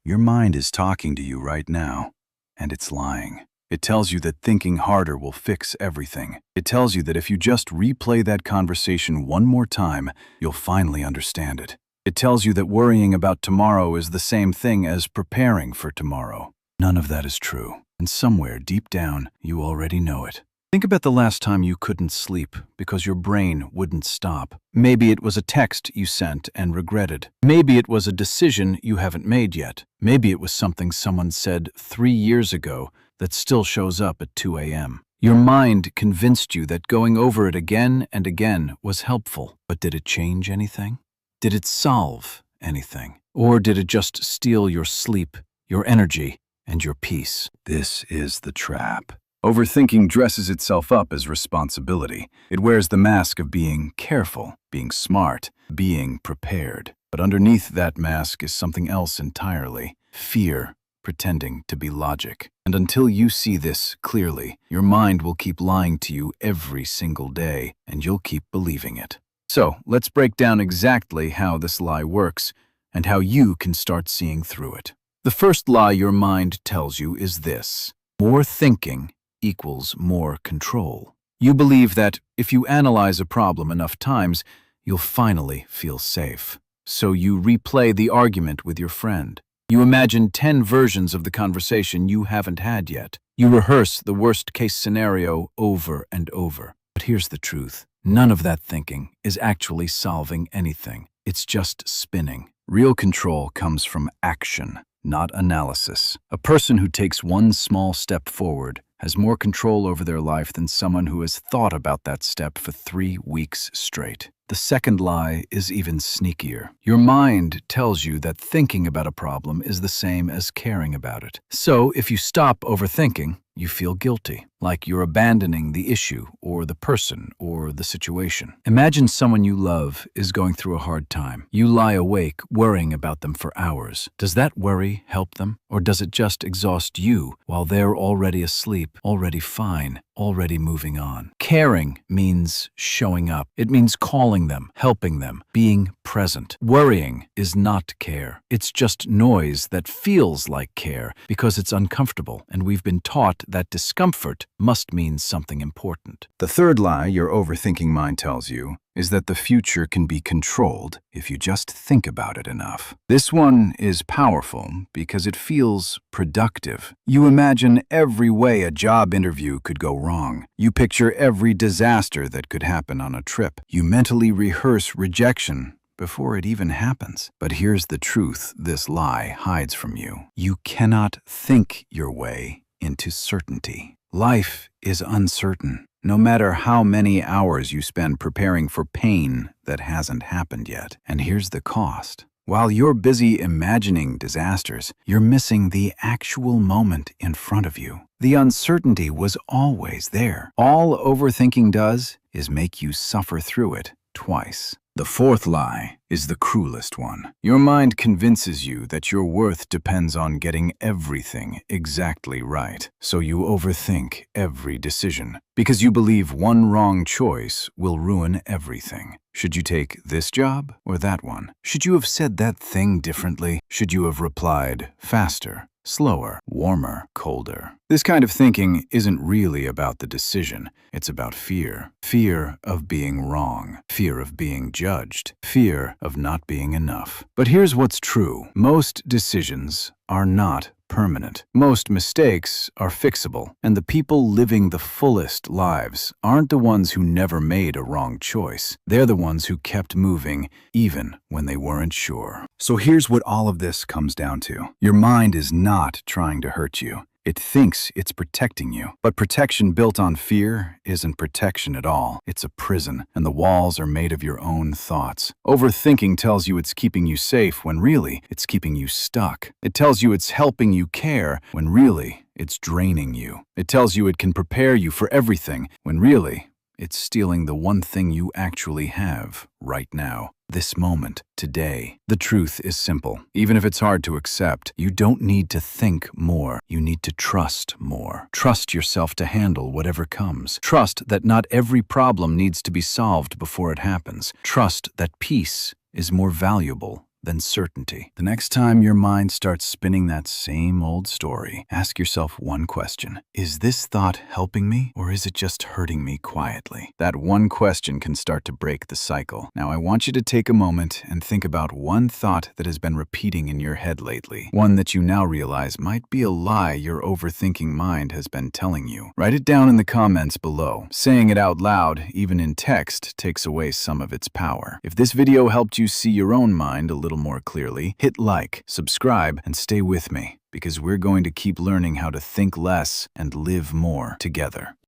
Your mind is talking to you right now, and it's lying. It tells you that thinking harder will fix everything. It tells you that if you just replay that conversation one more time, you'll finally understand it. It tells you that worrying about tomorrow is the same thing as preparing for tomorrow. None of that is true, and somewhere deep down, you already know it. Think about the last time you couldn't sleep because your brain wouldn't stop. Maybe it was a text you sent and regretted. Maybe it was a decision you haven't made yet. Maybe it was something someone said 3 years ago that still shows up at 2 a.m. Your mind convinced you that going over it again and again was helpful. But did it change anything? Did it solve anything? Or did it just steal your sleep, your energy, and your peace? This is the trap. Overthinking dresses itself up as responsibility. It wears the mask of being careful, being smart, being prepared. But underneath that mask is something else entirely: fear, pretending to be logic. And until you see this clearly, your mind will keep lying to you every single day, and you'll keep believing it. So, let's break down exactly how this lie works and how you can start seeing through it. The first lie your mind tells you is this: more thinking equals more control. You believe that if you analyze a problem enough times, you'll finally feel safe. So you replay the argument with your friend. You imagine 10 versions of the conversation you haven't had yet. You rehearse the worst-case scenario over and over. But here's the truth. None of that thinking is actually solving anything. It's just spinning. Real control comes from action, not analysis. A person who takes one small step forward has more control over their life than someone who has thought about that step for 3 weeks straight. The second lie is even sneakier. Your mind tells you that thinking about a problem is the same as caring about it. So if you stop overthinking, you feel guilty, like you're abandoning the issue or the person or the situation. Imagine someone you love is going through a hard time. You lie awake worrying about them for hours. Does that worry help them? Or does it just exhaust you while they're already asleep, already fine, already moving on? Caring means showing up. It means calling them, helping them, being present. Worrying is not care. It's just noise that feels like care because it's uncomfortable, and we've been taught that discomfort must mean something important. The third lie your overthinking mind tells you is that the future can be controlled if you just think about it enough. This one is powerful because it feels productive. You imagine every way a job interview could go wrong. You picture every disaster that could happen on a trip. You mentally rehearse rejection before it even happens. But here's the truth this lie hides from you. You cannot think your way into certainty. Life is uncertain. No matter how many hours you spend preparing for pain that hasn't happened yet. And here's the cost. While you're busy imagining disasters, you're missing the actual moment in front of you. The uncertainty was always there. All overthinking does is make you suffer through it twice. The fourth lie is the cruelest one. Your mind convinces you that your worth depends on getting everything exactly right. So you overthink every decision because you believe one wrong choice will ruin everything. Should you take this job or that one? Should you have said that thing differently? Should you have replied faster, slower, warmer, colder? This kind of thinking isn't really about the decision. It's about fear. Fear of being wrong. Fear of being judged. Fear of not being enough. But here's what's true. Most decisions are not permanent. Most mistakes are fixable, and the people living the fullest lives aren't the ones who never made a wrong choice. They're the ones who kept moving even when they weren't sure. So here's what all of this comes down to. Your mind is not trying to hurt you. It thinks it's protecting you. But protection built on fear isn't protection at all. It's a prison, and the walls are made of your own thoughts. Overthinking tells you it's keeping you safe when really it's keeping you stuck. It tells you it's helping you care when really it's draining you. It tells you it can prepare you for everything when really it's stealing the one thing you actually have right now. This moment, today. The truth is simple. Even if it's hard to accept, you don't need to think more. You need to trust more. Trust yourself to handle whatever comes. Trust that not every problem needs to be solved before it happens. Trust that peace is more valuable than certainty. The next time your mind starts spinning that same old story, ask yourself one question. Is this thought helping me, or is it just hurting me quietly? That one question can start to break the cycle. Now, I want you to take a moment and think about one thought that has been repeating in your head lately. One that you now realize might be a lie your overthinking mind has been telling you. Write it down in the comments below. Saying it out loud, even in text, takes away some of its power. If this video helped you see your own mind a little more clearly, hit like, subscribe, and stay with me, because we're going to keep learning how to think less and live more together.